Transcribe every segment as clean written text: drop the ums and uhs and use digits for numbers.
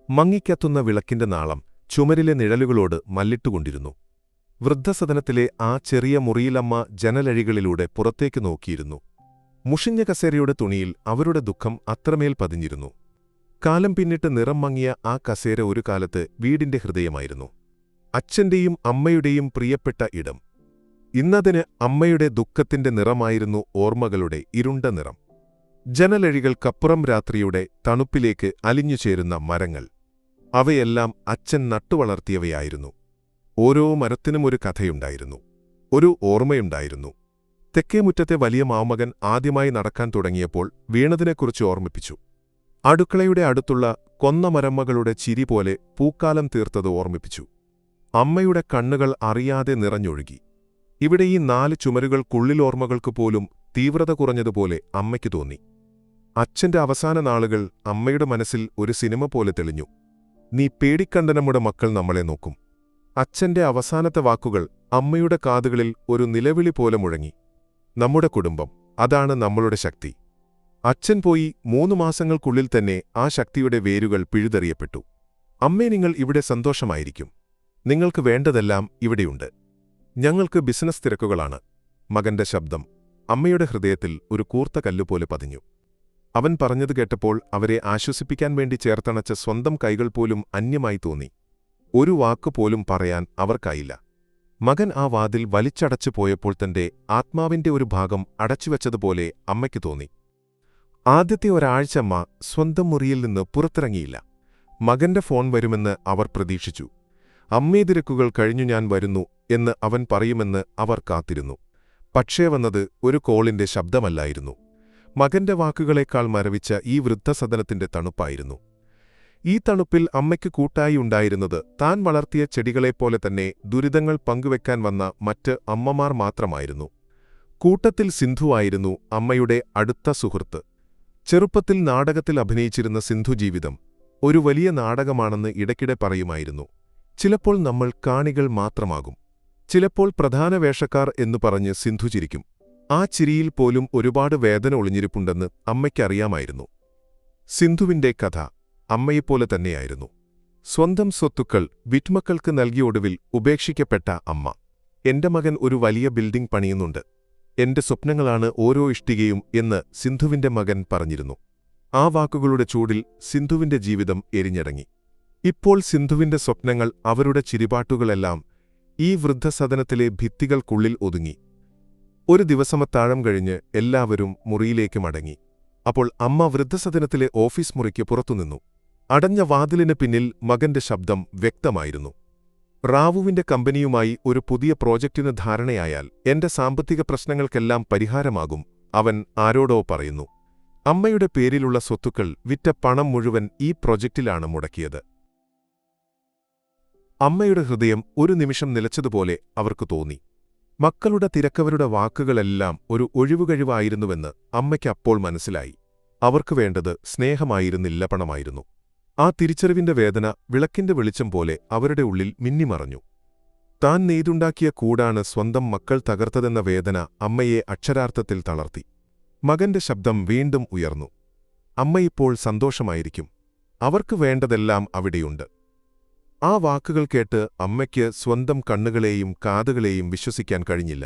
മങ്ങിക്കത്തുന്ന വിളക്കിന്റെ നാളം ചുമരിലെ നിഴലുകളോട് മല്ലിട്ടുകൊണ്ടിരുന്നു. വൃദ്ധസദനത്തിലെ ആ ചെറിയ മുറിയിലമ്മ ജനലഴികളിലൂടെ പുറത്തേക്ക് നോക്കിയിരുന്നു. മുഷിഞ്ഞ കസേരയുടെ തുണിയിൽ അവരുടെ ദുഃഖം അത്രമേൽ പതിഞ്ഞിരുന്നു. കാലം പിന്നിട്ട് നിറം മങ്ങിയ ആ കസേര ഒരു കാലത്ത് വീടിന്റെ ഹൃദയമായിരുന്നു. അച്ഛന്റെയും അമ്മയുടെയും പ്രിയപ്പെട്ട ഇടം. ഇന്നതിന് അമ്മയുടെ ദുഃഖത്തിന്റെ നിറമായിരുന്നു ഓർമ്മകളുടെ ഇരുണ്ട നിറം. ജനലഴികൾക്കപ്പുറം രാത്രിയുടെ തണുപ്പിലേക്ക് അലിഞ്ഞുചേരുന്ന മരങ്ങൾ. അവയെല്ലാം അച്ഛൻ നട്ടുവളർത്തിയവയായിരുന്നു. ഓരോ മരത്തിനും ഒരു കഥയുണ്ടായിരുന്നു, ഒരു ഓർമ്മയുണ്ടായിരുന്നു. തെക്കേമുറ്റത്തെ വലിയ മാമകൻ ആദ്യമായി നടക്കാൻ തുടങ്ങിയപ്പോൾ വീണതിനെക്കുറിച്ച് ഓർമ്മിപ്പിച്ചു. അടുക്കളയുടെ അടുത്തുള്ള കൊന്ന മരമ്മകളുടെ ചിരി പോലെ പൂക്കാലം തീർത്തത് ഓർമ്മിപ്പിച്ചു. അമ്മയുടെ കണ്ണുകൾ അറിയാതെ നിറഞ്ഞൊഴുകി. ഇവിടെ ഈ 4 ചുമരുകൾക്കുള്ളിലോർമ്മകൾക്ക് പോലും തീവ്രത കുറഞ്ഞതുപോലെ അമ്മയ്ക്ക് തോന്നി. അച്ഛന്റെ അവസാന നാളുകൾ അമ്മയുടെ മനസ്സിൽ ഒരു സിനിമ പോലെ തെളിഞ്ഞു. നീ പേടിക്കണ്ട, നമ്മുടെ മക്കൾ നമ്മളെ നോക്കും. അച്ഛന്റെ അവസാനത്തെ വാക്കുകൾ അമ്മയുടെ കാതുകളിൽ ഒരു നിലവിളി പോലെ മുഴങ്ങി. നമ്മുടെ കുടുംബം, അതാണ് നമ്മളുടെ ശക്തി. അച്ഛൻ പോയി 3 മാസങ്ങൾക്കുള്ളിൽ തന്നെ ആ ശക്തിയുടെ വേരുകൾ പിഴുതെറിയപ്പെട്ടു. അമ്മേ, നിങ്ങൾ ഇവിടെ സന്തോഷമായിരിക്കും. നിങ്ങൾക്ക് വേണ്ടതെല്ലാം ഇവിടെയുണ്ട്. ഞങ്ങൾക്ക് ബിസിനസ് തിരക്കുകളാണ്. മകന്റെ ശബ്ദം അമ്മയുടെ ഹൃദയത്തിൽ ഒരു കൂർത്ത കല്ലുപോലെ പതിഞ്ഞു. അവൻ പറഞ്ഞത് കേട്ടപ്പോൾ അവരെ ആശ്വസിപ്പിക്കാൻ വേണ്ടി ചേർത്തണച്ച സ്വന്തം കൈകൾ പോലും അന്യമായി തോന്നി. ഒരു വാക്കുപോലും പറയാൻ അവർക്കായില്ല. മകൻ ആ വാതിൽ വലിച്ചടച്ചു പോയപ്പോൾ തന്റെ ആത്മാവിന്റെ ഒരു ഭാഗം അടച്ചുവെച്ചതുപോലെ അമ്മയ്ക്ക് തോന്നി. ആദ്യത്തെ ഒരാഴ്ച അമ്മ സ്വന്തം മുറിയിൽ നിന്ന് പുറത്തിറങ്ങിയില്ല. മകന്റെ ഫോൺ വരുമെന്ന് അവർ പ്രതീക്ഷിച്ചു. അമ്മേ, തിരക്കുകൾ കഴിഞ്ഞു, ഞാൻ വരുന്നു എന്ന് അവൻ പറയുമെന്ന് അവർ കാത്തിരുന്നു. പക്ഷേ വന്നത് ഒരു കോളിന്റെ ശബ്ദമല്ലായിരുന്നു. മകന്റെ വാക്കുകളേക്കാൾ മരവിച്ച ഈ വൃദ്ധസദനത്തിന്റെ തണുപ്പായിരുന്നു. ഈ തണുപ്പിൽ അമ്മയ്ക്ക് കൂട്ടായി ഉണ്ടായിരുന്നത് താൻ വളർത്തിയ ചെടികളെപ്പോലെ തന്നെ ദുരിതങ്ങൾ പങ്കുവെക്കാൻ വന്ന മറ്റ് അമ്മമാർ മാത്രമായിരുന്നു. കൂട്ടത്തിൽ സിന്ധുവായിരുന്നു അമ്മയുടെ അടുത്ത സുഹൃത്ത്. ചെറുപ്പത്തിൽ നാടകത്തിൽ അഭിനയിച്ചിരുന്ന സിന്ധു ജീവിതം ഒരു വലിയ നാടകമാണെന്ന് ഇടയ്ക്കിടെ പറയുമായിരുന്നു. ചിലപ്പോൾ നമ്മൾ കാണികൾ മാത്രമാകും, ചിലപ്പോൾ പ്രധാന വേഷക്കാർ എന്നു പറഞ്ഞ് സിന്ധു ചിരിക്കും. ആ ചിരിയിൽ പോലും ഒരുപാട് വേദന ഒളിഞ്ഞിരിപ്പുണ്ടെന്ന് അമ്മയ്ക്കറിയാമായിരുന്നു. സിന്ധുവിന്റെ കഥ അമ്മയെപ്പോലെ തന്നെയായിരുന്നു. സ്വന്തം സ്വത്തുക്കൾ വിറ്റ്മക്കൾക്ക് നൽകിയ ഒടുവിൽ ഉപേക്ഷിക്കപ്പെട്ട അമ്മ. എന്റെ മകൻ ഒരു വലിയ ബിൽഡിംഗ് പണിയുന്നുണ്ട്. എന്റെ സ്വപ്നങ്ങളാണ് ഓരോ ഇഷ്ടികയും എന്ന് സിന്ധുവിന്റെ മകൻ പറഞ്ഞിരുന്നു. ആ വാക്കുകളുടെ ചൂടിൽ സിന്ധുവിന്റെ ജീവിതം എരിഞ്ഞടങ്ങി. ഇപ്പോൾ സിന്ധുവിന്റെ സ്വപ്നങ്ങൾ, അവരുടെ ചിരിപാട്ടുകളെല്ലാം ഈ വൃദ്ധസദനത്തിലെ ഭിത്തികൾക്കുള്ളിൽ ഒതുങ്ങി. ഒരു ദിവസമത്താഴം കഴിഞ്ഞ് എല്ലാവരും മുറിയിലേക്ക് മടങ്ങി. അപ്പോൾ അമ്മ വൃദ്ധസദനത്തിലെ ഓഫീസ് മുറിക്ക് പുറത്തുനിന്നു. അടഞ്ഞ വാതിലിന് പിന്നിൽ മകന്റെ ശബ്ദം വ്യക്തമായിരുന്നു. റാവുവിന്റെ കമ്പനിയുമായി ഒരു പുതിയ പ്രോജക്റ്റിന് ധാരണയായാൽ എന്റെ സാമ്പത്തിക പ്രശ്നങ്ങൾക്കെല്ലാം പരിഹാരമാകും, അവൻ ആരോടോ പറയുന്നു. അമ്മയുടെ പേരിലുള്ള സ്വത്തുക്കൾ വിറ്റ പണം മുഴുവൻ ഈ പ്രോജക്റ്റിലാണ് മുടക്കിയത്. അമ്മയുടെ ഹൃദയം ഒരു നിമിഷം നിലച്ചതുപോലെ അവർക്ക് തോന്നി. മക്കളുടെ തിരക്കവരുടെ വാക്കുകളെല്ലാം ഒരു ഒഴിവുകഴിവായിരുന്നുവെന്ന് അമ്മയ്ക്ക് അപ്പോൾ മനസ്സിലായി. അവർക്ക് വേണ്ടത് സ്നേഹമായിരുന്നില്ല, പണമായിരുന്നു. ആ തിരിച്ചറിവിന്റെ വേദന വിളക്കിന്റെ വെളിച്ചം പോലെ അവരുടെ ഉള്ളിൽ മിന്നിമറഞ്ഞു. താൻ നെയ്തുണ്ടാക്കിയ കൂടാണ് സ്വന്തം മക്കൾ തകർത്തതെന്ന വേദന അമ്മയെ അക്ഷരാർത്ഥത്തിൽ തളർത്തി. മകന്റെ ശബ്ദം വീണ്ടും ഉയർന്നു. അമ്മയിപ്പോൾ സന്തോഷമായിരിക്കും. അവർക്ക് വേണ്ടതെല്ലാം അവിടെയുണ്ട്. ആ വാക്കുകൾ കേട്ട് അമ്മയ്ക്ക് സ്വന്തം കണ്ണുകളെയും കാതുകളെയും വിശ്വസിക്കാൻ കഴിഞ്ഞില്ല.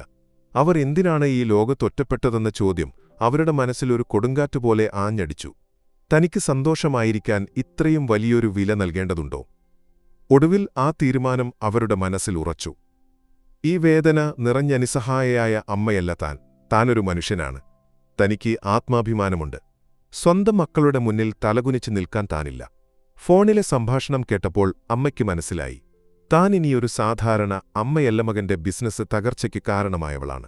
അവർ എന്തിനാണ് ഈ ലോകത്തൊറ്റപ്പെട്ടതെന്ന ചോദ്യം അവരുടെ മനസ്സിലൊരു കൊടുങ്കാറ്റുപോലെ ആഞ്ഞടിച്ചു. തനിക്ക് സന്തോഷമായിരിക്കാൻ ഇത്രയും വലിയൊരു വില നൽകേണ്ടതുണ്ടോ? ഒടുവിൽ ആ തീരുമാനം അവരുടെ മനസ്സിൽ ഉറച്ചു. ഈ വേദന നിറഞ്ഞ നിസ്സഹായയായ അമ്മയല്ല താനൊരു മനുഷ്യനാണ്. തനിക്ക് ആത്മാഭിമാനമുണ്ട്. സ്വന്തം മക്കളുടെ മുന്നിൽ തലകുനിച്ച് നിൽക്കാൻ താനില്ല. ഫോണിലെ സംഭാഷണം കേട്ടപ്പോൾ അമ്മയ്ക്ക് മനസ്സിലായി, താൻ ഇനിയൊരു സാധാരണ അമ്മയല്ല, മകന്റെ ബിസിനസ് തകർച്ചയ്ക്ക് കാരണമായവളാണ്.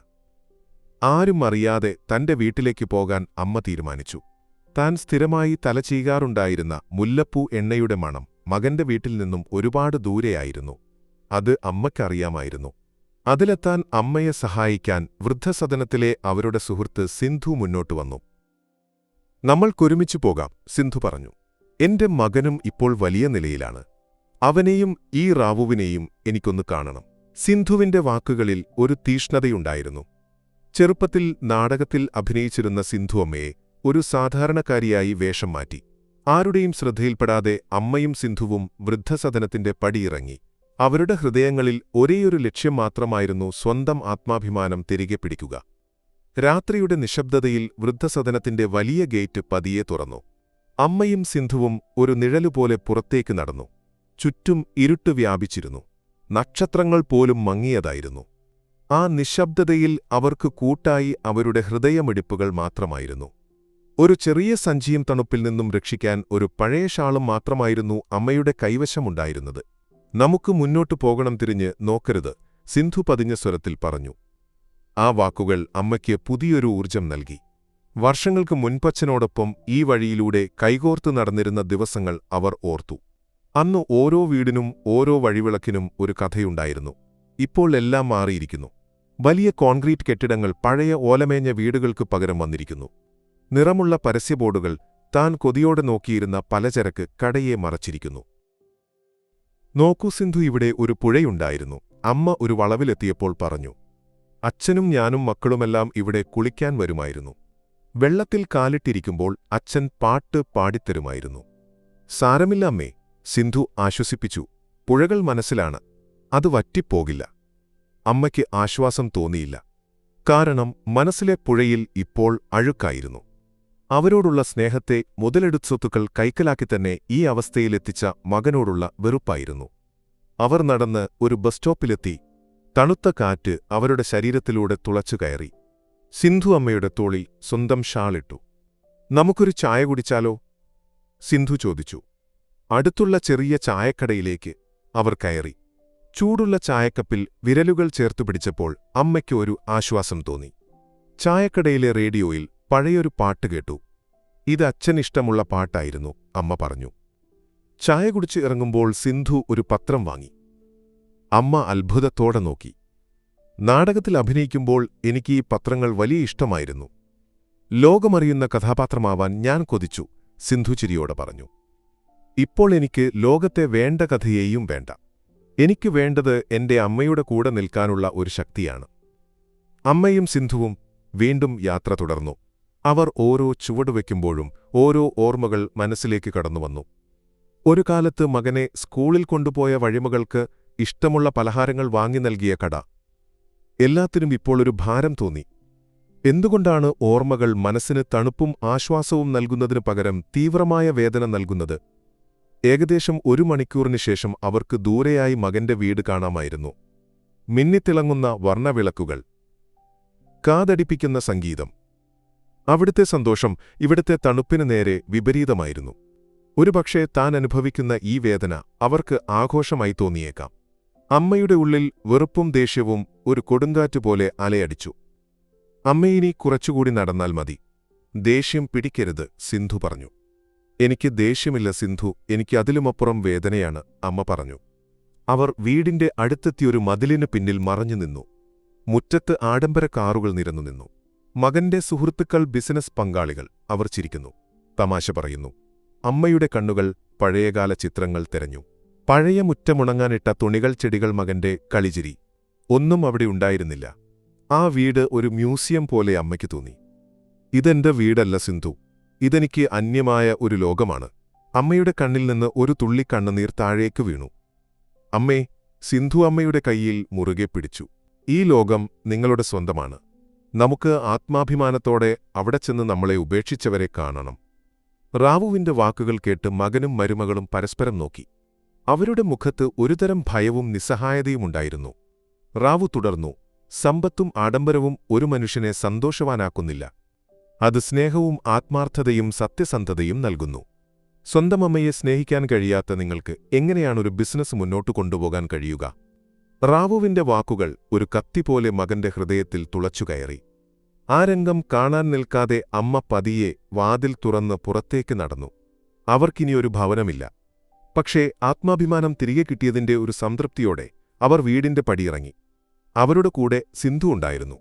ആരും അറിയാതെ തന്റെ വീട്ടിലേക്ക് പോകാൻ അമ്മ തീരുമാനിച്ചു. താൻ സ്ഥിരമായി തലചീകാറുണ്ടായിരുന്ന മുല്ലപ്പൂ എണ്ണയുടെ മണം മകന്റെ വീട്ടിൽ നിന്നും ഒരുപാട് ദൂരെയായിരുന്നു. അത് അമ്മയ്ക്കറിയാമായിരുന്നു. അതിലെത്താൻ അമ്മയെ സഹായിക്കാൻ വൃദ്ധസദനത്തിലെ അവരുടെ സുഹൃത്ത് സിന്ധു മുന്നോട്ടു വന്നു. നമ്മൾക്കൊരുമിച്ചു പോകാം, സിന്ധു പറഞ്ഞു. എന്റെ മകനും ഇപ്പോൾ വലിയ നിലയിലാണ്. അവനെയും ഈ റാവുവിനെയും എനിക്കൊന്ന് കാണണം. സിന്ധുവിന്റെ വാക്കുകളിൽ ഒരു തീഷ്ണതയുണ്ടായിരുന്നു. ചെറുപ്പത്തിൽ നാടകത്തിൽ അഭിനയിച്ചിരുന്ന സിന്ധു അമ്മയെ ഒരു സാധാരണക്കാരിയായി വേഷം മാറ്റി. ആരുടെയും ശ്രദ്ധയിൽപ്പെടാതെ അമ്മയും സിന്ധുവും വൃദ്ധസദനത്തിന്റെ പടിയിറങ്ങി. അവരുടെ ഹൃദയങ്ങളിൽ ഒരേയൊരു ലക്ഷ്യം മാത്രമായിരുന്നു സ്വന്തം ആത്മാഭിമാനം തിരികെ പിടിക്കുക. രാത്രിയുടെ നിശബ്ദതയിൽ വൃദ്ധസദനത്തിന്റെ വലിയ ഗേറ്റ് പതിയെ തുറന്നു. അമ്മയും സിന്ധുവും ഒരു നിഴലുപോലെ പുറത്തേക്ക് നടന്നു. ചുറ്റും ഇരുട്ട് വ്യാപിച്ചിരുന്നു. നക്ഷത്രങ്ങൾ പോലും മങ്ങിയതായിരുന്നു. ആ നിശബ്ദതയിൽ അവർക്ക് കൂട്ടായി അവരുടെ ഹൃദയമിടിപ്പുകൾ മാത്രമായിരുന്നു. ഒരു ചെറിയ സഞ്ചിയും തണുപ്പിൽ നിന്നും രക്ഷിക്കാൻ ഒരു പഴയ ഷാളും മാത്രമായിരുന്നു അമ്മയുടെ കൈവശമുണ്ടായിരുന്നത്. നമുക്ക് മുന്നോട്ടു പോകണം, തിരിഞ്ഞ് നോക്കരുത്, സിന്ധു പതിഞ്ഞ സ്വരത്തിൽ പറഞ്ഞു. ആ വാക്കുകൾ അമ്മയ്ക്ക് പുതിയൊരു ഊർജം നൽകി. വർഷങ്ങൾക്ക് മുൻപച്ഛനോടൊപ്പം ഈ വഴിയിലൂടെ കൈകോർത്ത് നടന്നിരുന്ന ദിവസങ്ങൾ അവർ ഓർത്തു. അന്ന് ഓരോ വീടിനും ഓരോ വഴിവിളക്കിനും ഒരു കഥയുണ്ടായിരുന്നു. ഇപ്പോൾ എല്ലാം മാറിയിരിക്കുന്നു. വലിയ കോൺക്രീറ്റ് കെട്ടിടങ്ങൾ പഴയ ഓലമേഞ്ഞ വീടുകൾക്ക് പകരം വന്നിരിക്കുന്നു. നിറമുള്ള പരസ്യബോർഡുകൾ താൻ കൊതിയോടെ നോക്കിയിരുന്ന പലചരക്ക് കടയെ മറച്ചിരിക്കുന്നു. നോക്കൂ സിന്ധു, ഇവിടെ ഒരു പുഴയുണ്ടായിരുന്നു, അമ്മ ഒരു വളവിലെത്തിയപ്പോൾ പറഞ്ഞു. അച്ഛനും ഞാനും മക്കളുമെല്ലാം ഇവിടെ കുളിക്കാൻ വരുമായിരുന്നു. വെള്ളത്തിൽ കാലിട്ടിരിക്കുമ്പോൾ അച്ഛൻ പാട്ട് പാടിത്തരുമായിരുന്നു. സാരമില്ല അമ്മേ, സിന്ധു ആശ്വസിപ്പിച്ചു. പുഴകൾ മനസ്സിലാണ്, അത് വറ്റിപ്പോകില്ല. അമ്മയ്ക്ക് ആശ്വാസം തോന്നിയില്ല. കാരണം മനസ്സിലെ പുഴയിൽ ഇപ്പോൾ അഴുക്കായിരുന്നു. അവരോടുള്ള സ്നേഹത്തെ മുതലെടുത്തൊത്തുക്കൾ കൈക്കലാക്കിത്തന്നെ ഈ അവസ്ഥയിലെത്തിച്ച മകനോടുള്ള വെറുപ്പായിരുന്നു. അവർ നടന്ന് ഒരു ബസ് സ്റ്റോപ്പിലെത്തി. തണുത്ത കാറ്റ് അവരുടെ ശരീരത്തിലൂടെ തുളച്ചു കയറി. സിന്ധു അമ്മയുടെ തോളിൽ സ്വന്തം ഷാളിട്ടു. നമുക്കൊരു ചായ കുടിച്ചാലോ? സിന്ധു ചോദിച്ചു. അടുത്തുള്ള ചെറിയ ചായക്കടയിലേക്ക് അവർ കയറി. ചൂടുള്ള ചായക്കപ്പിൽ വിരലുകൾ ചേർത്തുപിടിച്ചപ്പോൾ അമ്മയ്ക്ക് ഒരു ആശ്വാസം തോന്നി. ചായക്കടയിലെ റേഡിയോയിൽ പഴയൊരു പാട്ട് കേട്ടു. ഇത് അച്ഛനിഷ്ടമുള്ള പാട്ടായിരുന്നു, അമ്മ പറഞ്ഞു. ചായ കുടിച്ച് ഇറങ്ങുമ്പോൾ സിന്ധു ഒരു പത്രം വാങ്ങി. അമ്മ അത്ഭുതത്തോടെ നോക്കി. നാടകത്തിൽ അഭിനയിക്കുമ്പോൾ എനിക്ക് ഈ പത്രങ്ങൾ വലിയ ഇഷ്ടമായിരുന്നു. ലോകമറിയുന്ന കഥാപാത്രമാവാൻ ഞാൻ കൊതിച്ചു, സിന്ധു ചിരിയോടെ പറഞ്ഞു. ഇപ്പോൾ എനിക്ക് ലോകത്തെ വേണ്ട കഥയെയും വേണ്ട. എനിക്ക് വേണ്ടത് എന്റെ അമ്മയുടെ കൂടെ നിൽക്കാനുള്ള ഒരു ശക്തിയാണ്. അമ്മയും സിന്ധുവും വീണ്ടും യാത്ര തുടർന്നു. അവർ ഓരോ ചുവടുവെക്കുമ്പോഴും ഓരോ ഓർമ്മകൾ മനസ്സിലേക്ക് കടന്നുവന്നു. ഒരു കാലത്ത് മകനെ സ്കൂളിൽ കൊണ്ടുപോയ വഴിമകൾക്ക് ഇഷ്ടമുള്ള പലഹാരങ്ങൾ വാങ്ങി നൽകിയ കട. എല്ലാത്തിനും ഇപ്പോൾ ഒരു ഭാരം തോന്നി. എന്തുകൊണ്ടാണ് ഓർമ്മകൾ മനസ്സിന് തണുപ്പും ആശ്വാസവും നൽകുന്നതിനു പകരം തീവ്രമായ വേദന നൽകുന്നത്? ഏകദേശം 1 മണിക്കൂറിന് ശേഷം അവർക്ക് ദൂരെയായി മകന്റെ വീട് കാണാമായിരുന്നു. മിന്നിത്തിളങ്ങുന്ന വർണ്ണവിളക്കുകൾ, കാതടിപ്പിക്കുന്ന സംഗീതം. അവിടുത്തെ സന്തോഷം ഇവിടുത്തെ തണുപ്പിന് നേരെ വിപരീതമായിരുന്നു. ഒരുപക്ഷേ താൻ അനുഭവിക്കുന്ന ഈ വേദന അവർക്ക് ആഘോഷമായി തോന്നിയേക്കാം. അമ്മയുടെ ഉള്ളിൽ വെറുപ്പും ദേഷ്യവും ഒരു കൊടുങ്കാറ്റുപോലെ അലയടിച്ചു. അമ്മയിനി കുറച്ചുകൂടി നടന്നാൽ മതി. ദേഷ്യം പിടിക്കരുത്, സിന്ധു പറഞ്ഞു. എനിക്ക് ദേഷ്യമില്ല സിന്ധു, എനിക്ക് അതിലുമപ്പുറം വേദനയാണ്, അമ്മ പറഞ്ഞു. അവർ വീടിന്റെ അടുത്തെത്തിയൊരു മതിലിനു പിന്നിൽ മറഞ്ഞു നിന്നു. മുറ്റത്ത് ആഡംബര കാറുകൾ നിരന്നു നിന്നു. മകന്റെ സുഹൃത്തുക്കൾ, ബിസിനസ് പങ്കാളികൾ. അവർ ചിരിക്കുന്നു, തമാശ പറയുന്നു. അമ്മയുടെ കണ്ണുകൾ പഴയകാല ചിത്രങ്ങൾ തെരഞ്ഞു. പഴയ മുറ്റമുണങ്ങാനിട്ട തുണികൾ, ചെടികൾ, മകന്റെ കളിചിരി. ഒന്നും അവിടെ ഉണ്ടായിരുന്നില്ല. ആ വീട് ഒരു മ്യൂസിയം പോലെ അമ്മയ്ക്ക് തോന്നി. ഇതെന്റെ വീടല്ല സിന്ധു, ഇതെനിക്ക് അന്യമായ ഒരു ലോകമാണ്. അമ്മയുടെ കണ്ണിൽ നിന്ന് ഒരു തുള്ളി കണ്ണുനീർ താഴേക്ക് വീണു. അമ്മേ, സിന്ധു അമ്മയുടെ കൈയിൽ മുറുകെ പിടിച്ചു. ഈ ലോകം നിങ്ങളുടെ സ്വന്തമാണ്. നമുക്ക് ആത്മാഭിമാനത്തോടെ അവിടെ ചെന്ന് നമ്മളെ ഉപേക്ഷിച്ചവരെ കാണണം. റാവുവിന്റെ വാക്കുകൾ കേട്ട് മകനും മരുമകളും പരസ്പരം നോക്കി. അവരുടെ മുഖത്ത് ഒരുതരം ഭയവും നിസ്സഹായതയുമുണ്ടായിരുന്നു. റാവു തുടർന്നു. സമ്പത്തും ആഡംബരവും ഒരു മനുഷ്യനെ സന്തോഷവാനാക്കുന്നില്ല. അത് സ്നേഹവും ആത്മാർത്ഥതയും സത്യസന്ധതയും നൽകുന്നു. സ്വന്തം അമ്മയെ സ്നേഹിക്കാൻ കഴിയാത്ത നിങ്ങൾക്ക് എങ്ങനെയാണൊരു ബിസിനസ് മുന്നോട്ടു കൊണ്ടുപോകാൻ കഴിയുക? റാവുവിന്റെ വാക്കുകൾ ഒരു കത്തിപോലെ മകന്റെ ഹൃദയത്തിൽ തുളച്ചുകയറി. ആ രംഗം കാണാൻ നിൽക്കാതെ അമ്മ പതിയെ വാതിൽ തുറന്ന് പുറത്തേക്ക് നടന്നു. അവർക്കിനിയൊരു ഭവനമില്ല. പക്ഷേ ആത്മാഭിമാനം തിരികെ കിട്ടിയതിന്റെ ഒരു സംതൃപ്തിയോടെ അവർ വീടിന്റെ പടിയിറങ്ങി. അവരുടെ കൂടെ സിന്ധു ഉണ്ടായിരുന്നു.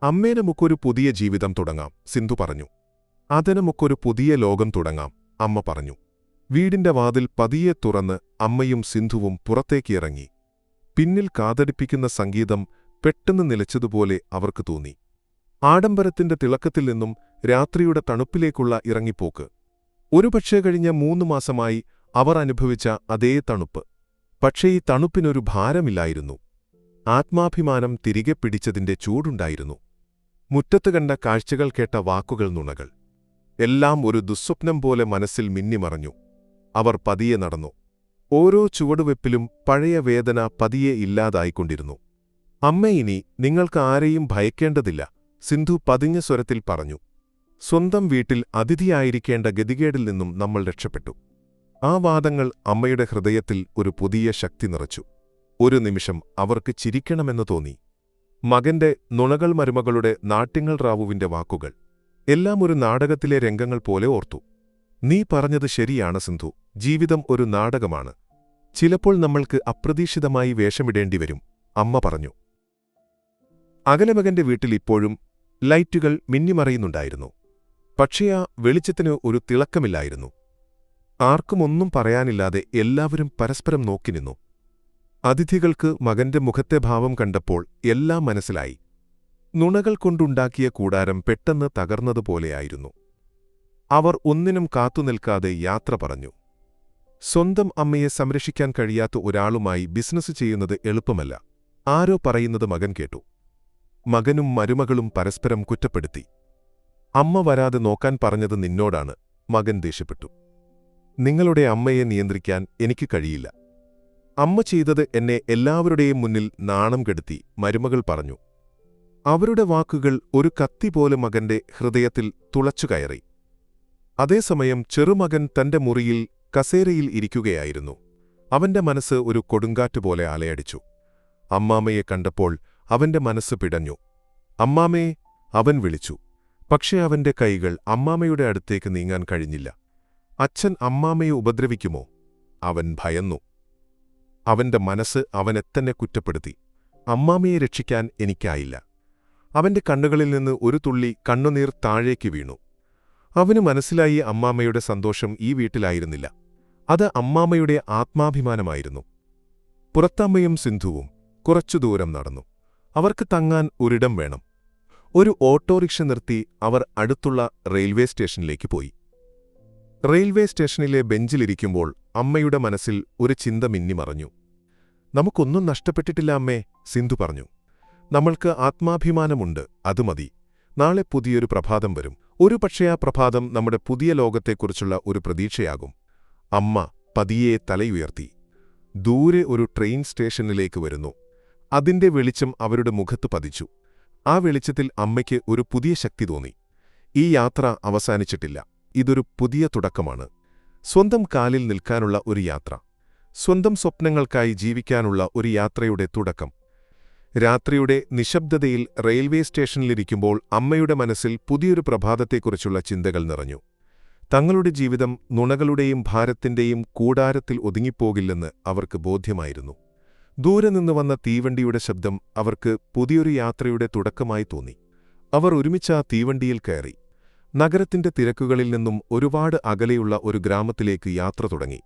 അമ്മേ, നമുക്കൊരു പുതിയ ജീവിതം തുടങ്ങാം, സിന്ധു പറഞ്ഞു. അതിന് നമുക്കൊരു പുതിയ ലോകം തുടങ്ങാം, അമ്മ പറഞ്ഞു. വീടിന്റെ വാതിൽ പതിയെ തുറന്ന് അമ്മയും സിന്ധുവും പുറത്തേക്ക് ഇറങ്ങി. പിന്നിൽ കാതടിപ്പിക്കുന്ന സംഗീതം പെട്ടെന്ന് നിലച്ചതുപോലെ അവർക്ക് തോന്നി. ആഡംബരത്തിന്റെ തിളക്കത്തിൽ നിന്നും രാത്രിയുടെ തണുപ്പിലേക്കുള്ള ഇറങ്ങിപ്പോക്ക്. ഒരുപക്ഷേ കഴിഞ്ഞ 3 മാസമായി അവർ അനുഭവിച്ച അതേ തണുപ്പ്. പക്ഷേ ഈ തണുപ്പിനൊരു ഭാരമില്ലായിരുന്നു. ആത്മാഭിമാനം തിരികെ പിടിച്ചതിന്റെ ചൂടുണ്ടായിരുന്നു. മുറ്റത്ത് കണ്ട കാഴ്ചകൾ, കേട്ട വാക്കുകൾ, നുണകൾ എല്ലാം ഒരു ദുസ്വപ്നം പോലെ മനസ്സിൽ മിന്നിമറഞ്ഞു. അവർ പതിയെ നടന്നു. ഓരോ ചുവടുവെപ്പിലും പഴയ വേദന പതിയെ ഇല്ലാതായിക്കൊണ്ടിരുന്നു. അമ്മ, ഇനി നിങ്ങൾക്ക് ആരെയും ഭയക്കേണ്ടതില്ല, സിന്ധു പതിഞ്ഞ സ്വരത്തിൽ പറഞ്ഞു. സ്വന്തം വീട്ടിൽ അതിഥിയായിരിക്കേണ്ട ഗതികേടിൽ നിന്നും നമ്മൾ രക്ഷപ്പെട്ടു. ആ വാദങ്ങൾ അമ്മയുടെ ഹൃദയത്തിൽ ഒരു പുതിയ ശക്തി നിറച്ചു. ഒരു നിമിഷം അവർക്ക് ചിരിക്കണമെന്ന് തോന്നി. മകന്റെ നുണകൾ, മരുമകളുടെ നാട്യങ്ങൾ, റാവുവിന്റെ വാക്കുകൾ എല്ലാം ഒരു നാടകത്തിലെ രംഗങ്ങൾ പോലെ ഓർത്തു. നീ പറഞ്ഞത് ശരിയാണ് സിന്ധു, ജീവിതം ഒരു നാടകമാണ്. ചിലപ്പോൾ നമ്മൾക്ക് അപ്രതീക്ഷിതമായി വേഷമിടേണ്ടിവരും, അമ്മ പറഞ്ഞു. അകലെ മകന്റെ വീട്ടിൽ ഇപ്പോഴും ലൈറ്റുകൾ മിന്നിമറയുന്നുണ്ടായിരുന്നു. പക്ഷേ ആ വെളിച്ചത്തിന് ഒരു തിളക്കമില്ലായിരുന്നു. ആർക്കും ഒന്നും പറയാനില്ലാതെ എല്ലാവരും പരസ്പരം നോക്കി നിന്നു. അതിഥികൾക്ക് മകന്റെ മുഖത്തെ ഭാവം കണ്ടപ്പോൾ എല്ലാം മനസ്സിലായി. നുണകൾ കൊണ്ടുണ്ടാക്കിയ കൂടാരം പെട്ടെന്ന് തകർന്നതുപോലെയായിരുന്നു. അവർ ഒന്നിനും കാത്തുനിൽക്കാതെ യാത്ര പറഞ്ഞു. സ്വന്തം അമ്മയെ സംരക്ഷിക്കാൻ കഴിയാത്ത ഒരാളുമായി ബിസിനസ് ചെയ്യുന്നത് എളുപ്പമല്ല. ആരോ പറയുന്നത് മകൻ കേട്ടു. മകനും മരുമകളും പരസ്പരം കുറ്റപ്പെടുത്തി. അമ്മ വരാതെ നോക്കാൻ പറഞ്ഞത് നിന്നോടാണ്, മകൻ ദേഷ്യപ്പെട്ടു. നിങ്ങളുടെ അമ്മയെ നിയന്ത്രിക്കാൻ എനിക്ക് കഴിയില്ല. അമ്മ ചെയ്തത് എന്നെ എല്ലാവരുടെയും മുന്നിൽ നാണം കെടുത്തി, മരുമകൾ പറഞ്ഞു. അവരുടെ വാക്കുകൾ ഒരു കത്തി പോലെ മകന്റെ ഹൃദയത്തിൽ തുളച്ചുകയറി. അതേസമയം ചെറുമകൻ തന്റെ മുറിയിൽ കസേരയിൽ ഇരിക്കുകയായിരുന്നു. അവന്റെ മനസ്സ് ഒരു കൊടുങ്കാറ്റുപോലെ അലയടിച്ചു. അമ്മാമ്മയെ കണ്ടപ്പോൾ അവന്റെ മനസ്സ് പിടഞ്ഞു. അമ്മാമേ, അവൻ വിളിച്ചു. പക്ഷേ അവന്റെ കൈകൾ അമ്മാമ്മയുടെ അടുത്തേക്ക് നീങ്ങാൻ കഴിഞ്ഞില്ല. അച്ഛൻ അമ്മാമ്മയെ ഉപദ്രവിക്കുമോ? അവൻ ഭയന്നു. അവന്റെ മനസ്സ് അവനെത്തന്നെ കുറ്റപ്പെടുത്തി. അമ്മാമ്മയെ രക്ഷിക്കാൻ എനിക്കായില്ല. അവന്റെ കണ്ണുകളിൽ നിന്ന് ഒരു തുള്ളി കണ്ണുനീർ താഴേക്ക് വീണു. അവന് മനസ്സിലായി, അമ്മാമ്മയുടെ സന്തോഷം ഈ വീട്ടിലായിരുന്നില്ല. അത് അമ്മാമ്മയുടെ ആത്മാഭിമാനമായിരുന്നു. പുറത്തമ്മയും സിന്ധുവും കുറച്ചു ദൂരം നടന്നു. അവർക്ക് തങ്ങാൻ ഒരിടം വേണം. ഒരു ഓട്ടോറിക്ഷ നിർത്തി അവർ അടുത്തുള്ള റെയിൽവേ സ്റ്റേഷനിലേക്ക് പോയി. റെയിൽവേ സ്റ്റേഷനിലെ ബെഞ്ചിലിരിക്കുമ്പോൾ അമ്മയുടെ മനസ്സിൽ ഒരു ചിന്ത മിന്നിമറഞ്ഞു. നമുക്കൊന്നും നഷ്ടപ്പെട്ടിട്ടില്ല അമ്മേ, സിന്ധു പറഞ്ഞു. നമ്മൾക്ക് ആത്മാഭിമാനമുണ്ട്, അത് മതി. നാളെ പുതിയൊരു പ്രഭാതം വരും. ഒരു പക്ഷേ ആ പ്രഭാതം നമ്മുടെ പുതിയ ലോകത്തെക്കുറിച്ചുള്ള ഒരു പ്രതീക്ഷയാകും. അമ്മ പതിയെ തലയുയർത്തി. ദൂരെ ഒരു ട്രെയിൻ സ്റ്റേഷനിലേക്ക് വരുന്നു. അതിന്റെ വെളിച്ചം അവരുടെ മുഖത്ത് പതിച്ചു. ആ വെളിച്ചത്തിൽ അമ്മയ്ക്ക് ഒരു പുതിയ ശക്തി തോന്നി. ഈ യാത്ര അവസാനിച്ചിട്ടില്ല. ഇതൊരു പുതിയ തുടക്കമാണ്. സ്വന്തം കാലിൽ നിൽക്കാനുള്ള ഒരു യാത്ര. സ്വന്തം സ്വപ്നങ്ങൾക്കായി ജീവിക്കാനുള്ള ഒരു യാത്രയുടെ തുടക്കം. രാത്രിയുടെ നിശബ്ദതയിൽ റെയിൽവേ സ്റ്റേഷനിലിരിക്കുമ്പോൾ അമ്മയുടെ മനസ്സിൽ പുതിയൊരു പ്രഭാതത്തെക്കുറിച്ചുള്ള ചിന്തകൾ നിറഞ്ഞു. തങ്ങളുടെ ജീവിതം നുണകളുടെയും ഭാരത്തിന്റെയും കൂടാരത്തിൽ ഒതുങ്ങിപ്പോകില്ലെന്ന് അവർക്ക് ബോധ്യമായിരുന്നു. ദൂരെ നിന്ന് വന്ന തീവണ്ടിയുടെ ശബ്ദം അവർക്ക് പുതിയൊരു യാത്രയുടെ തുടക്കമായി തോന്നി. അവർ ഒരുമിച്ച് ആ തീവണ്ടിയിൽ കയറി. നഗരത്തിന്റെ തിരക്കുകളിൽ നിന്നും ഒരുപാട് അകലെയുള്ള ഒരു ഗ്രാമത്തിലേക്ക് യാത്ര തുടങ്ങി.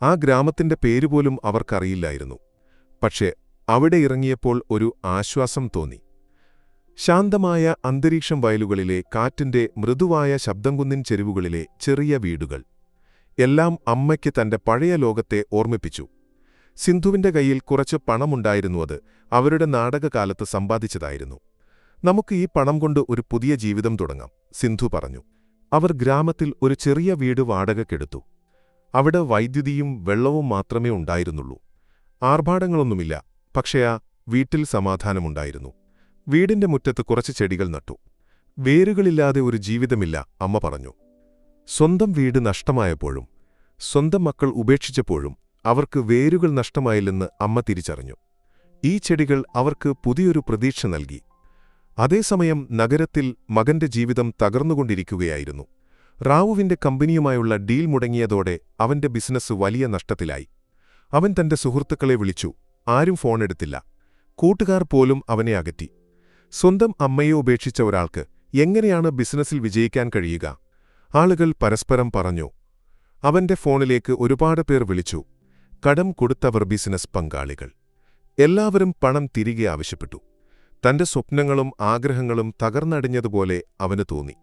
ആ ഗ്രാമത്തിന്റെ പേരുപോലും അവർക്കറിയില്ലായിരുന്നു. പക്ഷേ അവിടെ ഇറങ്ങിയപ്പോൾ ഒരു ആശ്വാസം തോന്നി. ശാന്തമായ അന്തരീക്ഷം, വയലുകളിലെ കാറ്റിന്റെ മൃദുവായ ശബ്ദംകുന്നിൻ ചെരുവുകളിലെ ചെറിയ വീടുകൾ എല്ലാം അമ്മയ്ക്ക് തന്റെ പഴയ ലോകത്തെ ഓർമ്മിപ്പിച്ചു. സിന്ധുവിന്റെ കയ്യിൽ കുറച്ച് പണമുണ്ടായിരുന്നു. അത് അവരുടെ നാടകകാലത്ത് സമ്പാദിച്ചതായിരുന്നു. നമുക്ക് ഈ പണം കൊണ്ട് ഒരു പുതിയ ജീവിതം തുടങ്ങാം, സിന്ധു പറഞ്ഞു. അവർ ഗ്രാമത്തിൽ ഒരു ചെറിയ വീട് വാടകയ്ക്കെടുത്തു. അവിടെ വൈദ്യുതിയും വെള്ളവും മാത്രമേ ഉണ്ടായിരുന്നുള്ളൂ. ആർഭാടങ്ങളൊന്നുമില്ല. പക്ഷേ ആ വീട്ടിൽ സമാധാനമുണ്ടായിരുന്നു. വീടിന്റെ മുറ്റത്ത് കുറച്ച് ചെടികൾ നട്ടു. വേരുകളില്ലാതെ ഒരു ജീവിതമില്ല, അമ്മ പറഞ്ഞു. സ്വന്തം വീട് നഷ്ടമായപ്പോഴും സ്വന്തം മക്കൾ ഉപേക്ഷിച്ചപ്പോഴും അവർക്ക് വേരുകൾ നഷ്ടമായില്ലെന്ന് അമ്മ തിരിച്ചറിഞ്ഞു. ഈ ചെടികൾ അവർക്ക് പുതിയൊരു പ്രതീക്ഷ നൽകി. അതേസമയം നഗരത്തിൽ മകന്റെ ജീവിതം തകർന്നുകൊണ്ടിരിക്കുകയായിരുന്നു. റാവുവിന്റെ കമ്പനിയുമായുള്ള ഡീൽ മുടങ്ങിയതോടെ അവന്റെ ബിസിനസ് വലിയ നഷ്ടത്തിലായി. അവൻ തന്റെ സുഹൃത്തുക്കളെ വിളിച്ചു. ആരും ഫോണെടുത്തില്ല. കൂട്ടുകാർ പോലും അവനെ അകറ്റി. സ്വന്തം അമ്മയെ ഉപേക്ഷിച്ച ഒരാൾക്ക് എങ്ങനെയാണ് ബിസിനസ്സിൽ വിജയിക്കാൻ കഴിയുക? ആളുകൾ പരസ്പരം പറഞ്ഞു. അവന്റെ ഫോണിലേക്ക് ഒരുപാട് പേർ വിളിച്ചു. കടം കൊടുത്തവർ, ബിസിനസ് പങ്കാളികൾ. എല്ലാവരും പണം തിരികെ ആവശ്യപ്പെട്ടു. തന്റെ സ്വപ്നങ്ങളും ആഗ്രഹങ്ങളും തകർന്നടിഞ്ഞതുപോലെ അവന് തോന്നി.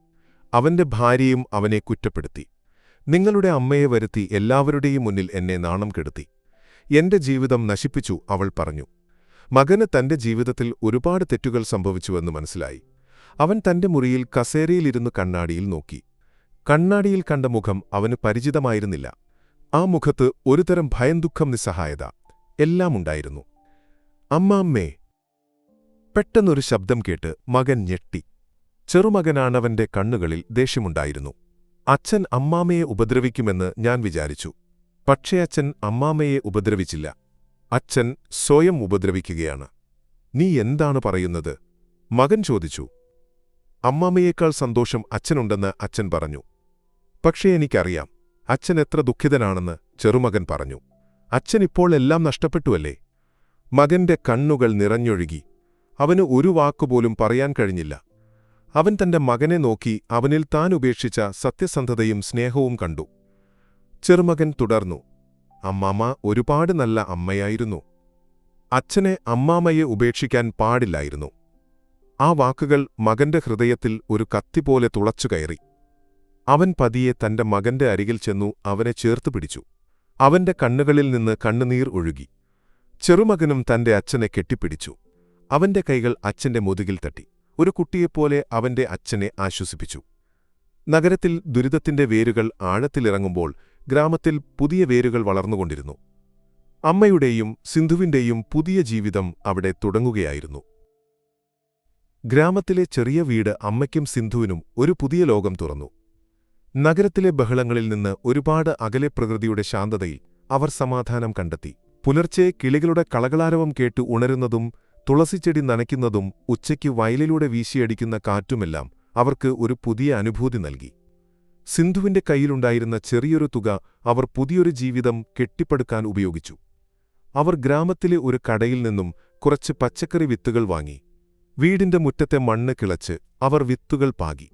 അവന്റെ ഭാര്യയും അവനെ കുറ്റപ്പെടുത്തി. നിങ്ങളുടെ അമ്മയെ വരുത്തി എല്ലാവരുടെയും മുന്നിൽ എന്നെ നാണം കെടുത്തി. എന്റെ ജീവിതം നശിപ്പിച്ചു, അവൾ പറഞ്ഞു. മകന് തന്റെ ജീവിതത്തിൽ ഒരുപാട് തെറ്റുകൾ സംഭവിച്ചുവെന്ന് മനസ്സിലായി. അവൻ തന്റെ മുറിയിൽ കസേരയിലിരുന്ന് കണ്ണാടിയിൽ നോക്കി. കണ്ണാടിയിൽ കണ്ട മുഖം അവന് പരിചിതമായിരുന്നില്ല. ആ മുഖത്ത് ഒരുതരം ഭയം, ദുഃഖം, നിസ്സഹായത എല്ലാം ഉണ്ടായിരുന്നു. അമ്മാമ്മേ! പെട്ടെന്നൊരു ശബ്ദം കേട്ട് മകൻ ഞെട്ടി. ചെറുമകനാണവന്റെ കണ്ണുകളിൽ ദേഷ്യമുണ്ടായിരുന്നു. അച്ഛൻ അമ്മാമ്മയെ ഉപദ്രവിക്കുമെന്ന് ഞാൻ വിചാരിച്ചു. പക്ഷേ അച്ഛൻ അമ്മാമ്മയെ ഉപദ്രവിച്ചില്ല. അച്ഛൻ സ്വയം ഉപദ്രവിക്കുകയാണ്. നീ എന്താണ് പറയുന്നത്? മകൻ ചോദിച്ചു. അമ്മാമ്മയേക്കാൾ സന്തോഷം അച്ഛനുണ്ടെന്ന് അച്ഛൻ പറഞ്ഞു. പക്ഷേ എനിക്കറിയാം അച്ഛൻ എത്ര ദുഃഖിതനാണെന്ന്, ചെറുമകൻ പറഞ്ഞു. അച്ഛൻ ഇപ്പോൾ എല്ലാം നഷ്ടപ്പെട്ടുവല്ലേ? മകന്റെ കണ്ണുകൾ നിറഞ്ഞൊഴുകി. അവന് ഒരു വാക്കുപോലും പറയാൻ കഴിഞ്ഞില്ല. അവൻ തന്റെ മകനെ നോക്കി അവനിൽ താൻ ഉപേക്ഷിച്ച സത്യസന്ധതയും സ്നേഹവും കണ്ടു. ചെറുമകൻ തുടർന്നു. അമ്മാമ്മ ഒരുപാട് നല്ല അമ്മയായിരുന്നു. അച്ഛനെ അമ്മാമ്മയെ ഉപേക്ഷിക്കാൻ പാടില്ലായിരുന്നു. ആ വാക്കുകൾ മകന്റെ ഹൃദയത്തിൽ ഒരു കത്തിപോലെ തുളച്ചുകയറി. അവൻ പതിയെ തന്റെ മകന്റെ അരികിൽ ചെന്നു അവനെ ചേർത്തുപിടിച്ചു. അവന്റെ കണ്ണുകളിൽ നിന്ന് കണ്ണുനീർ ഒഴുകി. ചെറുമകനും തന്റെ അച്ഛനെ കെട്ടിപ്പിടിച്ചു. അവന്റെ കൈകൾ അച്ഛന്റെ മുതുകിൽ തട്ടി. ഒരു കുട്ടിയെപ്പോലെ അവന്റെ അച്ഛനെ ആശ്വസിപ്പിച്ചു. നഗരത്തിൽ ദുരിതത്തിന്റെ വേരുകൾ ആഴത്തിലിറങ്ങുമ്പോൾ ഗ്രാമത്തിൽ പുതിയ വേരുകൾ വളർന്നുകൊണ്ടിരുന്നു. അമ്മയുടെയും സിന്ധുവിന്റെയും പുതിയ ജീവിതം അവിടെ തുടങ്ങുകയായിരുന്നു. ഗ്രാമത്തിലെ ചെറിയ വീട് അമ്മയ്ക്കും സിന്ധുവിനും ഒരു പുതിയ ലോകം തുറന്നു. നഗരത്തിലെ ബഹളങ്ങളിൽ നിന്ന് ഒരുപാട് അകലെ പ്രകൃതിയുടെ ശാന്തതയിൽ അവർ സമാധാനം കണ്ടെത്തി. പുലർച്ചെ കിളികളുടെ കളകളാരവം കേട്ട് ഉണരുന്നതും തുളസിച്ചെടി നനയ്ക്കുന്നതും ഉച്ചയ്ക്ക് വയലിലൂടെ വീശിയടിക്കുന്ന കാറ്റുമെല്ലാം അവർക്ക് ഒരു പുതിയ അനുഭൂതി നൽകി. സിന്ധുവിന്റെ കയ്യിലുണ്ടായിരുന്ന ചെറിയൊരു തുക അവർ പുതിയൊരു ജീവിതം കെട്ടിപ്പടുക്കാൻ ഉപയോഗിച്ചു. അവർ ഗ്രാമത്തിലെ ഒരു കടയിൽ നിന്നും കുറച്ച് പച്ചക്കറി വിത്തുകൾ വാങ്ങി. വീടിന്റെ മുറ്റത്തെ മണ്ണ് കിളച്ച് അവർ വിത്തുകൾ പാകി.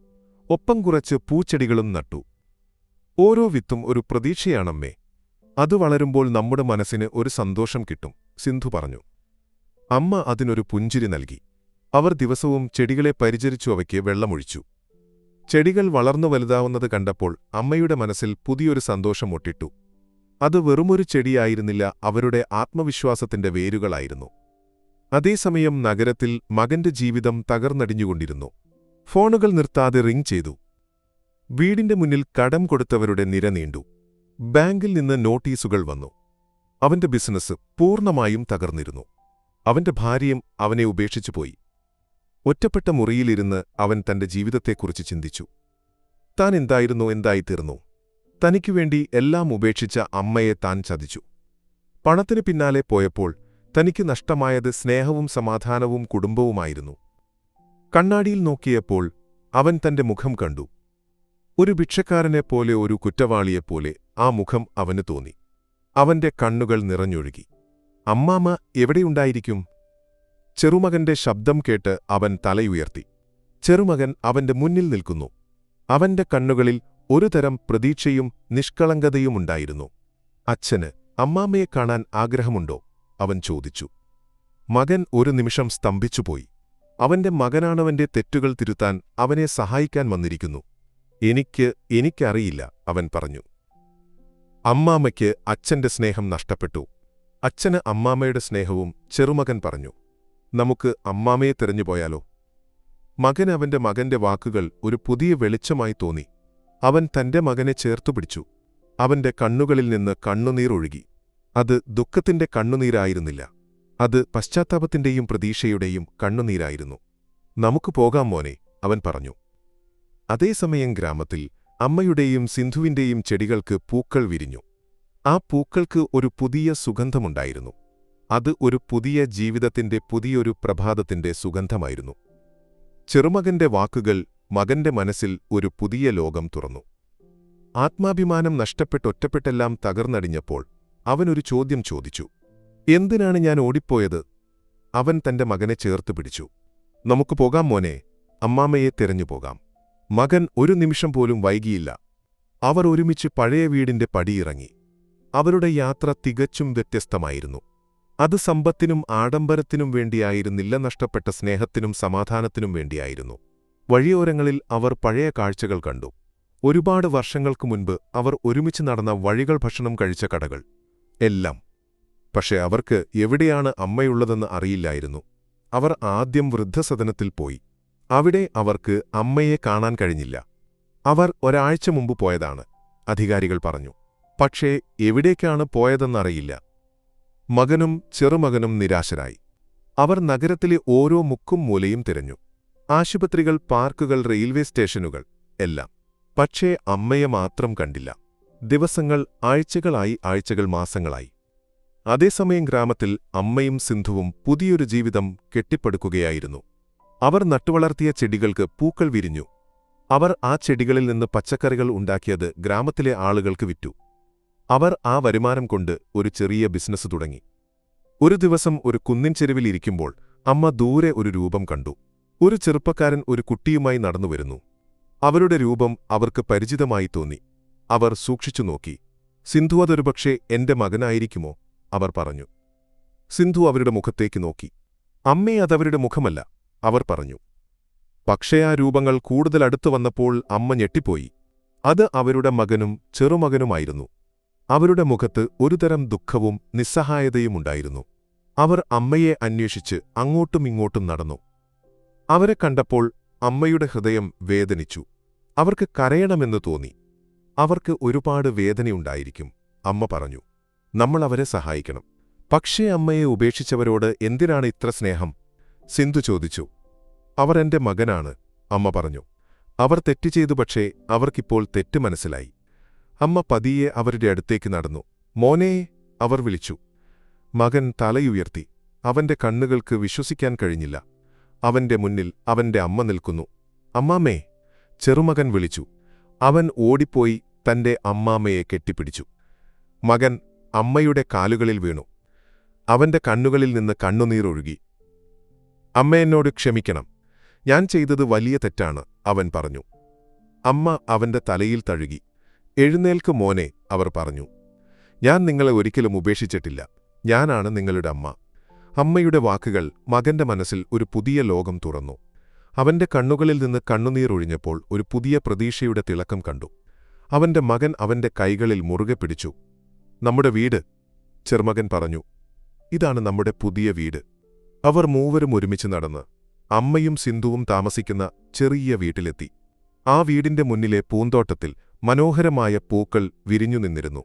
ഒപ്പം കുറച്ച് പൂച്ചെടികളും നട്ടു. ഓരോ വിത്തും ഒരു പ്രതീക്ഷയാണമ്മേ. അത് വളരുമ്പോൾ നമ്മുടെ മനസ്സിന് ഒരു സന്തോഷം കിട്ടും, സിന്ധു പറഞ്ഞു. അമ്മ അതിനൊരു പുഞ്ചിരി നൽകി. അവർ ദിവസവും ചെടികളെ പരിചരിച്ചു അവയ്ക്ക് വെള്ളമൊഴിച്ചു. ചെടികൾ വളർന്നു വലുതാവുന്നത് കണ്ടപ്പോൾ അമ്മയുടെ മനസ്സിൽ പുതിയൊരു സന്തോഷം ഒട്ടിട്ടു. അത് വെറുമൊരു ചെടിയായിരുന്നില്ല, അവരുടെ ആത്മവിശ്വാസത്തിന്റെ വേരുകളായിരുന്നു. അതേസമയം നഗരത്തിൽ മകന്റെ ജീവിതം തകർന്നടിഞ്ഞുകൊണ്ടിരുന്നു. ഫോണുകൾ നിർത്താതെ റിംഗ് ചെയ്തു. വീടിന്റെ മുന്നിൽ കടം കൊടുത്തവരുടെ നിര നീണ്ടു. ബാങ്കിൽ നിന്ന് നോട്ടീസുകൾ വന്നു. അവന്റെ ബിസിനസ് പൂർണ്ണമായും തകർന്നിരുന്നു. അവന്റെ ഭാര്യയും അവനെ ഉപേക്ഷിച്ചുപോയി. ഒറ്റപ്പെട്ട മുറിയിലിരുന്ന് അവൻ തന്റെ ജീവിതത്തെക്കുറിച്ച് ചിന്തിച്ചു. താൻ എന്തായിത്തീർന്നു? തനിക്കുവേണ്ടി എല്ലാം ഉപേക്ഷിച്ച അമ്മയെ താൻ ചതിച്ചു. പണത്തിനു പിന്നാലെ പോയപ്പോൾ തനിക്ക് നഷ്ടമായത് സ്നേഹവും സമാധാനവും കുടുംബവുമായിരുന്നു. കണ്ണാടിയിൽ നോക്കിയപ്പോൾ അവൻ തന്റെ മുഖം കണ്ടു. ഒരു ഭിക്ഷക്കാരനെപ്പോലെ, ഒരു കുറ്റവാളിയെപ്പോലെ ആ മുഖം അവന് തോന്നി. അവന്റെ കണ്ണുകൾ നിറഞ്ഞൊഴുകി. അമ്മാമ്മ എവിടെയുണ്ടായിരിക്കും? ചെറുമകന്റെ ശബ്ദം കേട്ട് അവൻ തലയുയർത്തി. ചെറുമകൻ അവന്റെ മുന്നിൽ നിൽക്കുന്നു. അവന്റെ കണ്ണുകളിൽ ഒരുതരം പ്രതീക്ഷയും നിഷ്കളങ്കതയുമുണ്ടായിരുന്നു. അച്ഛന് അമ്മാമ്മയെ കാണാൻ ആഗ്രഹമുണ്ടോ? അവൻ ചോദിച്ചു. മകൻ ഒരു നിമിഷം സ്തംഭിച്ചുപോയി. അവന്റെ മകനാണവന്റെ തെറ്റുകൾ തിരുത്താൻ അവനെ സഹായിക്കാൻ വന്നിരിക്കുന്നു. എനിക്കറിയില്ല, അവൻ പറഞ്ഞു. അമ്മാമ്മയ്ക്ക് അച്ഛന്റെ സ്നേഹം നഷ്ടപ്പെട്ടു. അച്ഛന് അമ്മാമ്മയുടെ സ്നേഹവും. ചെറുമകൻ പറഞ്ഞു. നമുക്ക് അമ്മാമ്മയെ തിരഞ്ഞുപോയാലോ? മകൻ അവന്റെ മകന്റെ വാക്കുകൾ ഒരു പുതിയ വെളിച്ചമായി തോന്നി. അവൻ തന്റെ മകനെ ചേർത്തുപിടിച്ചു. അവന്റെ കണ്ണുകളിൽ നിന്ന് കണ്ണുനീർ ഒഴുകി. അത് ദുഃഖത്തിന്റെ കണ്ണുനീരായിരുന്നില്ല, അത് പശ്ചാത്താപത്തിന്റെയും പ്രതീക്ഷയുടെയും കണ്ണുനീരായിരുന്നു. നമുക്ക് പോകാം മോനെ, അവൻ പറഞ്ഞു. അതേസമയം ഗ്രാമത്തിൽ അമ്മയുടെയും സിന്ധുവിന്റെയും ചെടികൾക്ക് പൂക്കൾ വിരിഞ്ഞു. ആ പൂക്കൾക്ക് ഒരു പുതിയ സുഗന്ധമുണ്ടായിരുന്നു. അത് ഒരു പുതിയ ജീവിതത്തിന്റെ പുതിയൊരു പ്രഭാതത്തിന്റെ സുഗന്ധമായിരുന്നു. ചെറുമകന്റെ വാക്കുകൾ മകന്റെ മനസ്സിൽ ഒരു പുതിയ ലോകം തുറന്നു. ആത്മാഭിമാനം നഷ്ടപ്പെട്ടൊറ്റപ്പെട്ടെല്ലാം തകർന്നടിഞ്ഞപ്പോൾ അവനൊരു ചോദ്യം ചോദിച്ചു. എന്തിനാണ് ഞാൻ ഓടിപ്പോയത്? അവൻ തന്റെ മകനെ ചേർത്ത് പിടിച്ചു. നമുക്ക് പോകാം മോനെ, അമ്മാമ്മയെ തിരഞ്ഞുപോകാം. മകൻ ഒരു നിമിഷം പോലും വൈകിയില്ല. അവർ ഒരുമിച്ച് പഴയ വീടിന്റെ പടിയിറങ്ങി. അവരുടെ യാത്ര തികച്ചും വ്യത്യസ്തമായിരുന്നു. അത് സമ്പത്തിനും ആഡംബരത്തിനും വേണ്ടിയായിരുന്നില്ല, നഷ്ടപ്പെട്ട സ്നേഹത്തിനും സമാധാനത്തിനും വേണ്ടിയായിരുന്നു. വഴിയോരങ്ങളിൽ അവർ പഴയ കാഴ്ചകൾ കണ്ടു. ഒരുപാട് വർഷങ്ങൾക്കു മുൻപ് അവർ ഒരുമിച്ച് നടന്ന വഴികൾ ഭക്ഷണം കഴിച്ച കടകൾ എല്ലാം. പക്ഷേ അവർക്ക് എവിടെയാണ് അമ്മയുള്ളതെന്ന് അറിയില്ലായിരുന്നു. അവർ ആദ്യം വൃദ്ധസദനത്തിൽ പോയി. അവിടെ അവർക്ക് അമ്മയെ കാണാൻ കഴിഞ്ഞില്ല. അവർ ഒരാഴ്ച മുമ്പ് പോയതാണ്, അധികാരികൾ പറഞ്ഞു. പക്ഷേ എവിടേക്കാണ് പോയതെന്നറിയില്ല. മകനും ചെറുമകനും നിരാശരായി. അവർ നഗരത്തിലെ ഓരോ മുക്കും മൂലയും തിരഞ്ഞു. ആശുപത്രികൾ, പാർക്കുകൾ, റെയിൽവേ സ്റ്റേഷനുകൾ എല്ലാം. പക്ഷേ അമ്മയെ മാത്രം കണ്ടില്ല. ദിവസങ്ങൾ ആഴ്ചകളായി, ആഴ്ചകൾ മാസങ്ങളായി. അതേസമയം ഗ്രാമത്തിൽ അമ്മയും സിന്ധുവും പുതിയൊരു ജീവിതം കെട്ടിപ്പടുക്കുകയായിരുന്നു. അവർ നട്ടുവളർത്തിയ ചെടികൾക്ക് പൂക്കൾ വിരിഞ്ഞു. അവർ ആ ചെടികളിൽ നിന്ന് പച്ചക്കറികൾ ഉണ്ടാക്കിയത് ഗ്രാമത്തിലെ ആളുകൾക്ക് വിറ്റു. അവർ ആ വരുമാനം കൊണ്ട് ഒരു ചെറിയ ബിസിനസ് തുടങ്ങി. ഒരു ദിവസം ഒരു കുന്നിൻ ചെരുവിലിരിക്കുമ്പോൾ അമ്മ ദൂരെ ഒരു രൂപം കണ്ടു. ഒരു ചെറുപ്പക്കാരൻ ഒരു കുട്ടിയുമായി നടന്നുവരുന്നു. അവരുടെ രൂപം അവർക്ക് പരിചിതമായി തോന്നി. അവർ സൂക്ഷിച്ചു നോക്കി. സിന്ധു, അതൊരുപക്ഷേ എന്റെ മകനായിരിക്കുമോ? അവർ പറഞ്ഞു. സിന്ധു അവരുടെ മുഖത്തേക്ക് നോക്കി. അമ്മേ, അതവരുടെ മുഖമല്ല, അവർ പറഞ്ഞു. പക്ഷേ ആ രൂപങ്ങൾ കൂടുതൽ അടുത്തു വന്നപ്പോൾ അമ്മ ഞെട്ടിപ്പോയി. അത് അവരുടെ മകനും ചെറുമകനുമായിരുന്നു. അവരുടെ മുഖത്ത് ഒരുതരം ദുഃഖവും നിസ്സഹായതയുമുണ്ടായിരുന്നു. അവർ അമ്മയെ അന്വേഷിച്ച് അങ്ങോട്ടും ഇങ്ങോട്ടും നടന്നു. അവരെ കണ്ടപ്പോൾ അമ്മയുടെ ഹൃദയം വേദനിച്ചു. അവർക്ക് കരയണമെന്ന് തോന്നി. അവർക്ക് ഒരുപാട് വേദനയുണ്ടായിരിക്കും, അമ്മ പറഞ്ഞു. നമ്മൾ അവരെ സഹായിക്കണം. പക്ഷേ അമ്മയെ ഉപേക്ഷിച്ചവരോട് എന്തിനാണ് ഇത്ര സ്നേഹം? സിന്ധു ചോദിച്ചു. അവർ എന്റെ മകനാണ്, അമ്മ പറഞ്ഞു. അവർ തെറ്റ് ചെയ്തു, പക്ഷേ അവർക്കിപ്പോൾ തെറ്റ് മനസ്സിലായി. അമ്മ പതിയെ അവരുടെ അടുത്തേക്ക് നടന്നു. മോനേ, അവർ വിളിച്ചു. മകൻ തലയുയർത്തി. അവന്റെ കണ്ണുകൾക്ക് വിശ്വസിക്കാൻ കഴിഞ്ഞില്ല. അവന്റെ മുന്നിൽ അവന്റെ അമ്മ നിൽക്കുന്നു. അമ്മാമ്മേ, ചെറുമകൻ വിളിച്ചു. അവൻ ഓടിപ്പോയി തന്റെ അമ്മാമ്മയെ കെട്ടിപ്പിടിച്ചു. മകൻ അമ്മയുടെ കാലുകളിൽ വീണു. അവന്റെ കണ്ണുകളിൽ നിന്ന് കണ്ണുനീരൊഴുകി. അമ്മ, എന്നോട് ക്ഷമിക്കണം. ഞാൻ ചെയ്തത് വലിയ തെറ്റാണ്, അവൻ പറഞ്ഞു. അമ്മ അവന്റെ തലയിൽ തഴുകി. എഴുന്നേൽക്ക് മോനെ, അവർ പറഞ്ഞു. ഞാൻ നിങ്ങളെ ഒരിക്കലും ഉപേക്ഷിച്ചിട്ടില്ല. ഞാനാണ് നിങ്ങളുടെ അമ്മ. അമ്മയുടെ വാക്കുകൾ മകന്റെ മനസ്സിൽ ഒരു പുതിയ ലോകം തുറന്നു. അവന്റെ കണ്ണുകളിൽ നിന്ന് കണ്ണുനീർ ഒഴിഞ്ഞപ്പോൾ ഒരു പുതിയ പ്രതീക്ഷയുടെ തിളക്കം കണ്ടു. അവന്റെ മകൻ അവന്റെ കൈകളിൽ മുറുകെ പിടിച്ചു. നമ്മുടെ വീട്, ചെറുമകൻ പറഞ്ഞു. ഇതാണ് നമ്മുടെ പുതിയ വീട്. അവർ മൂവരും ഒരുമിച്ച് നടന്ന് അമ്മയും സിന്ധുവും താമസിക്കുന്ന ചെറിയ വീട്ടിലെത്തി. ആ വീടിന്റെ മുന്നിലെ പൂന്തോട്ടത്തിൽ മനോഹരമായ പൂക്കൾ വിരിഞ്ഞു നിന്നിരുന്നു.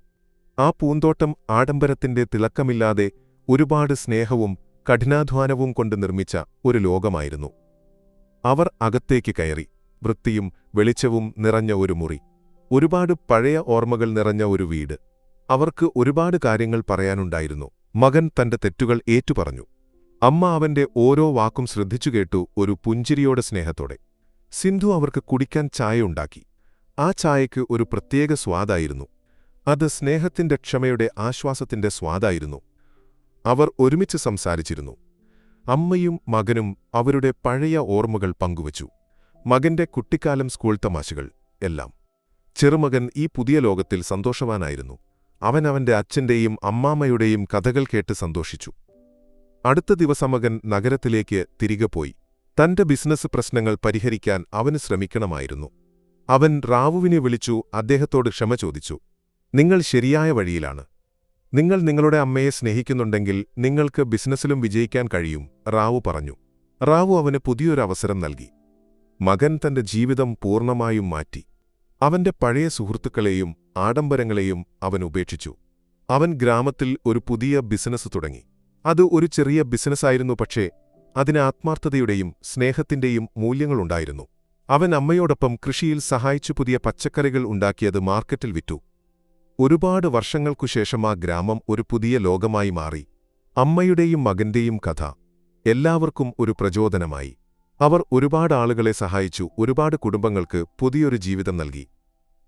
ആ പൂന്തോട്ടം ആഡംബരത്തിന്റെ തിളക്കമില്ലാതെ ഒരുപാട് സ്നേഹവും കഠിനാധ്വാനവും കൊണ്ട് നിർമ്മിച്ച ഒരു ലോകമായിരുന്നു. അവർ അകത്തേക്ക് കയറി. വൃത്തിയും വെളിച്ചവും നിറഞ്ഞ ഒരു മുറി. ഒരുപാട് പഴയ ഓർമ്മകൾ നിറഞ്ഞ ഒരു വീട്. അവർക്ക് ഒരുപാട് കാര്യങ്ങൾ പറയാനുണ്ടായിരുന്നു. മകൻ തന്റെ തെറ്റുകൾ ഏറ്റുപറഞ്ഞു. അമ്മ അവന്റെ ഓരോ വാക്കും ശ്രദ്ധിച്ചു കേട്ടു, ഒരു പുഞ്ചിരിയോടെ സ്നേഹത്തോടെ. സിന്ധു അവർക്ക് കുടിക്കാൻ ചായ ഉണ്ടാക്കി. ആ ചായയ്ക്ക് ഒരു പ്രത്യേക സ്വാദായിരുന്നു. അത് സ്നേഹത്തിന്റെ, ക്ഷമയുടെ, ആശ്വാസത്തിന്റെ സ്വാദായിരുന്നു. അവർ ഒരുമിച്ച് സംസാരിച്ചിരുന്നു. അമ്മയും മകനും അവരുടെ പഴയ ഓർമ്മകൾ പങ്കുവച്ചു. മകന്റെ കുട്ടിക്കാലം, സ്കൂൾ തമാശകൾ എല്ലാം. ചെറുമകൻ ഈ പുതിയ ലോകത്തിൽ സന്തോഷവാനായിരുന്നു. അവൻ അവന്റെ അച്ഛന്റെയും അമ്മാമ്മയുടെയും കഥകൾ കേട്ട് സന്തോഷിച്ചു. അടുത്ത ദിവസം മകൻ നഗരത്തിലേക്ക് തിരികെ പോയി. തന്റെ ബിസിനസ് പ്രശ്നങ്ങൾ പരിഹരിക്കാൻ അവന് ശ്രമിക്കണമായിരുന്നു. അവൻ റാവുവിനെ വിളിച്ചു. അദ്ദേഹത്തോട് ക്ഷമ ചോദിച്ചു. നിങ്ങൾ ശരിയായ വഴിയിലാണ്. നിങ്ങൾ നിങ്ങളുടെ അമ്മയെ സ്നേഹിക്കുന്നുണ്ടെങ്കിൽ നിങ്ങൾക്ക് ബിസിനസ്സിലും വിജയിക്കാൻ കഴിയും, റാവു പറഞ്ഞു. റാവു അവന് പുതിയൊരവസരം നൽകി. മകൻ തന്റെ ജീവിതം പൂർണ്ണമായും മാറ്റി. അവന്റെ പഴയ സുഹൃത്തുക്കളെയും ആഡംബരങ്ങളെയും അവൻ ഉപേക്ഷിച്ചു. അവൻ ഗ്രാമത്തിൽ ഒരു പുതിയ ബിസിനസ് തുടങ്ങി. അത് ഒരു ചെറിയ ബിസിനസ്സായിരുന്നു, പക്ഷേ അതിന് ആത്മാർത്ഥതയുടെയും സ്നേഹത്തിന്റെയും മൂല്യങ്ങളുണ്ടായിരുന്നു. അവൻ അമ്മയോടൊപ്പം കൃഷിയിൽ സഹായിച്ചു പുതിയ പച്ചക്കറികൾ ഉണ്ടാക്കിയത് മാർക്കറ്റിൽ വിറ്റു. ഒരുപാട് വർഷങ്ങൾക്കുശേഷം ആ ഗ്രാമം ഒരു പുതിയ ലോകമായി മാറി. അമ്മയുടെയും മകന്റെയും കഥ എല്ലാവർക്കും ഒരു പ്രചോദനമായി. അവർ ഒരുപാട് ആളുകളെ സഹായിച്ചു, ഒരുപാട് കുടുംബങ്ങൾക്ക് പുതിയൊരു ജീവിതം നൽകി.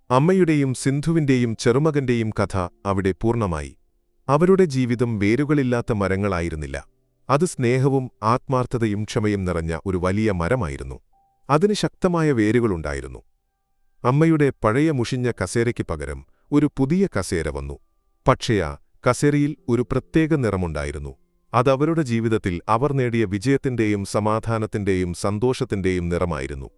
അമ്മയുടെയും സിന്ധുവിന്റെയും ചെറുമകന്റെയും കഥ അവിടെ പൂർണ്ണമായി. അവരുടെ ജീവിതം വേരുകളില്ലാത്ത മരങ്ങളായിരുന്നില്ല. അത് സ്നേഹവും ആത്മാർത്ഥതയും ക്ഷമയും നിറഞ്ഞ ഒരു വലിയ മരമായിരുന്നു. അതിന് ശക്തമായ വേരുകളുണ്ടായിരുന്നു. അമ്മയുടെ പഴയ മുഷിഞ്ഞ കസേരയ്ക്ക് പകരം ഒരു പുതിയ കസേര വന്നു. പക്ഷേ ആ കസേരയിൽ ഒരു പ്രത്യേക നിറമുണ്ടായിരുന്നു. അതവരുടെ ജീവിതത്തിൽ അവർ നേടിയ വിജയത്തിന്റെയും സമാധാനത്തിന്റെയും സന്തോഷത്തിന്റെയും നിറമായിരുന്നു.